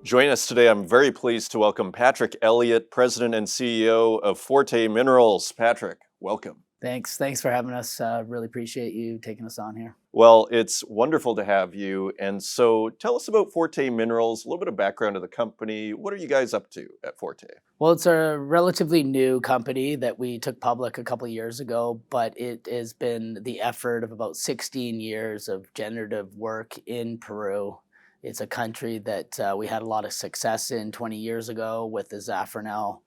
Join us today. I'm very pleased to welcome Patrick Elliott, President and CEO of Forte Minerals. Patrick, welcome. Thanks for having us. Really appreciate you taking us on here. Well, it's wonderful to have you. And so tell us about Forte Minerals, a little bit of background of the company. What are you guys up to at Forte? Well, it's a relatively new company that we took public a couple of years ago, but it has been the effort of about 16 years of generative work in Peru. It's a country that we had a lot of success in 20 years ago with the Zafranal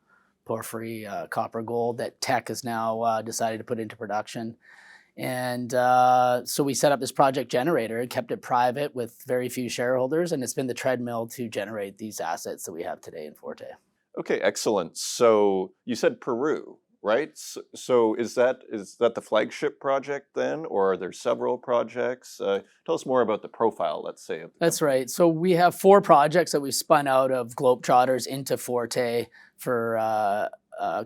porphyry copper gold that Teck has now decided to put into production. And so we set up this project generator and kept it private with very few shareholders, and it's been the treadmill to generate these assets that we have today in Forte. Okay, excellent. So you said Peru, right? So is that the flagship project then, or are there several projects? Tell us more about the profile, let's say. That's right. So we have 4 projects that we spun out of Globetrotters into Forte for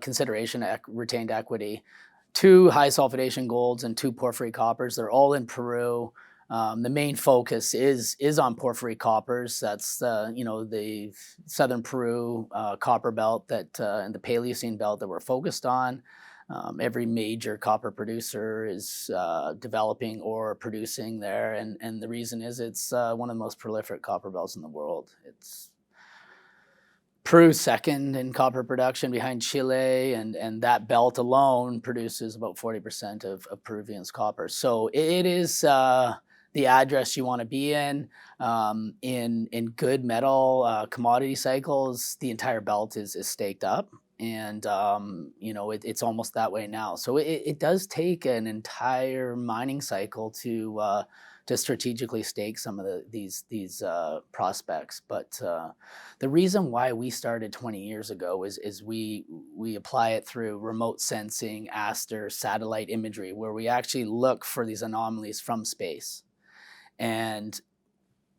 consideration retained equity. 2 high sulfidation golds and 2 porphyry coppers. They're all in Peru. The main focus is on porphyry coppers. That's the southern Peru copper belt and the Paleocene belt that we're focused on. Every major copper producer is developing or producing there, and the reason is it's one of the most prolific copper belts in the world. It's Peru's second in copper production behind Chile, and that belt alone produces about 40% of Peruvian's copper. So it is the address you want to be in good metal commodity cycles. The entire belt is staked up, and it's almost that way now. So it does take an entire mining cycle to strategically stake some of these prospects. But the reason why we started 20 years ago is we apply it through remote sensing, ASTER, satellite imagery, where we actually look for these anomalies from space. And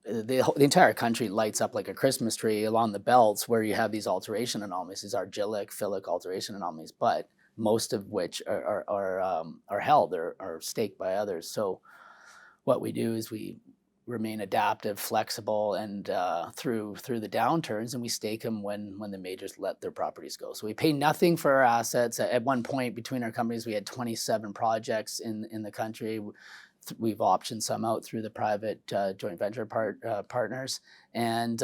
the entire country lights up like a Christmas tree along the belts where you have these alteration anomalies, these argillic, phyllic alteration anomalies, but most of which are held or are staked by others. So what we do is we remain adaptive, flexible, and through the downturns, and we stake them when the majors let their properties go. So we pay nothing for our assets. At one point between our companies, we had 27 projects in the country. We've optioned some out through the private joint venture partners, and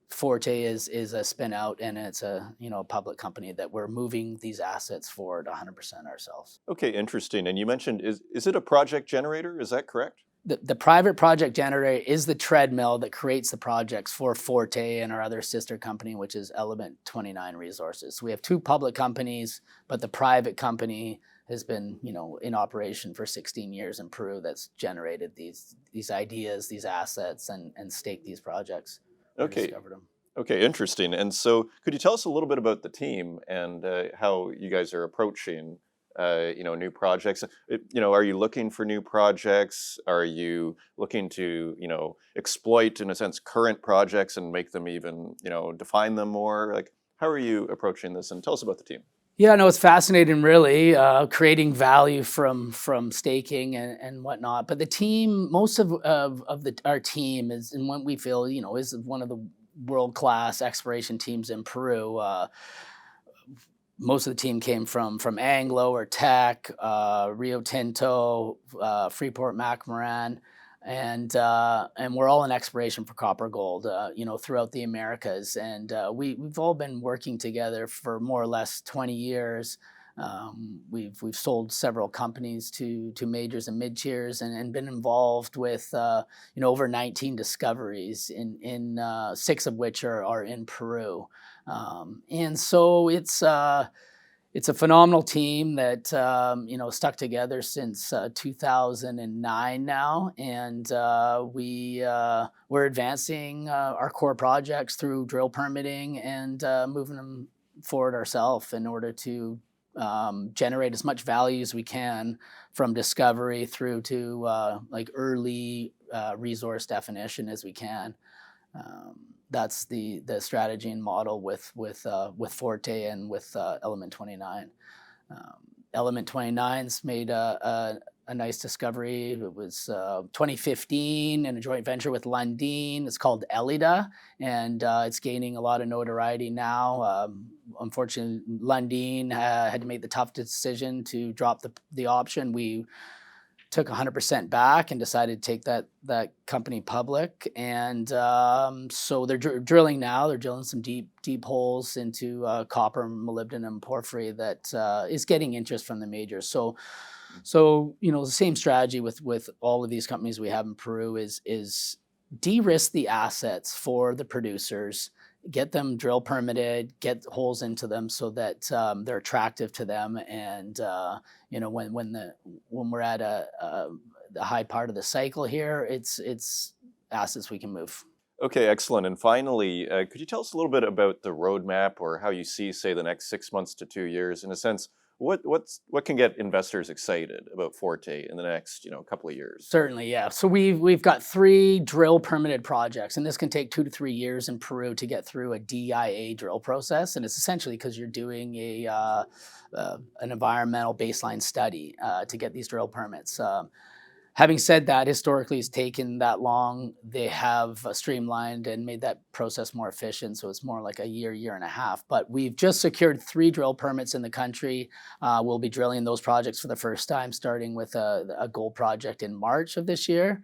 Forte is a spin out, and it's a public company that we're moving these assets forward 100% ourselves. Okay, interesting. And you mentioned, is it a project generator? Is that correct? The private project generator is the treadmill that creates the projects for Forte and our other sister company, which is Element 29 Resources. So we have 2 public companies, but the private company has been in operation for 16 years in Peru that's generated these ideas, these assets, and staked these projects. Okay. Okay, interesting. And so could you tell us a little bit about the team and how you guys are approaching new projects? Are you looking for new projects? Are you looking to exploit, in a sense, current projects and make them even define them more? Like, how are you approaching this? And tell us about the team. Yeah, no, it's fascinating, really, creating value from staking and whatnot. But the team, most of our team is, and what we feel, is one of the world-class exploration teams in Peru. Most of the team came from Anglo or Teck, Rio Tinto, Freeport-McMoRan. And we're all in exploration for copper gold, throughout the Americas. And we've all been working together for more or less 20 years. We've sold several companies to majors and mid-tiers and been involved with over 19 discoveries, in 6 of which are in Peru. And so it's a phenomenal team that stuck together since 2009 now, and we're advancing our core projects through drill permitting and moving them forward ourselves in order to generate as much value as we can from discovery through to early resource definition as we can. That's the strategy and model with Forte and with Element 29. Element 29's made a a nice discovery. It was 2015 in a joint venture with Lundin. It's called Elida, and it's gaining a lot of notoriety now. Unfortunately, Lundin had to make the tough decision to drop the option. We took 100% back and decided to take that company public. And so they're drilling now. They're drilling some deep holes into copper, molybdenum, porphyry that is getting interest from the majors. So the same strategy with all of these companies we have in Peru is de-risk the assets for the producers, get them drill permitted, get holes into them so that they're attractive to them. And when we're at the high part of the cycle here, it's assets we can move. Okay, excellent. And finally, could you tell us a little bit about the roadmap or how you see, say, the next 6 months to 2 years? In a sense, what can get investors excited about Forte in the next couple of years? Certainly, yeah. So we've got 3 drill permitted projects, and this can take 2 to 3 years in Peru to get through a DIA drill process, and it's essentially because you're doing an environmental baseline study to get these drill permits. Having said that, historically it's taken that long. They have streamlined and made that process more efficient, so it's more like a year and a half. But we've just secured 3 drill permits in the country. We'll be drilling those projects for the first time, starting with a gold project in March of this year.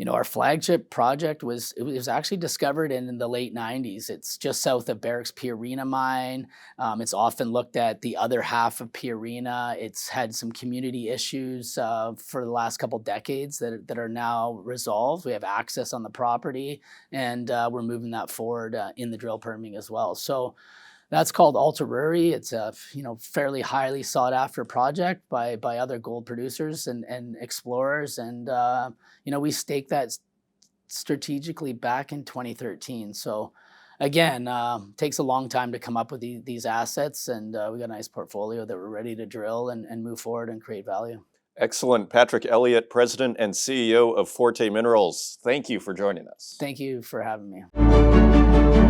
Our flagship project was actually discovered in the late 90s. It's just south of Barrick's Pierina mine. It's often looked at the other half of Pierina. It's had some community issues for the last couple decades that are now resolved. We have access on the property, and we're moving that forward in the drill permitting as well. So that's called Altaruri. It's a fairly highly sought after project by other gold producers and explorers. And we staked that strategically back in 2013. So again, takes a long time to come up with these assets, and we got a nice portfolio that we're ready to drill and move forward and create value. Excellent. Patrick Elliott, President and CEO of Forte Minerals. Thank you for joining us. Thank you for having me.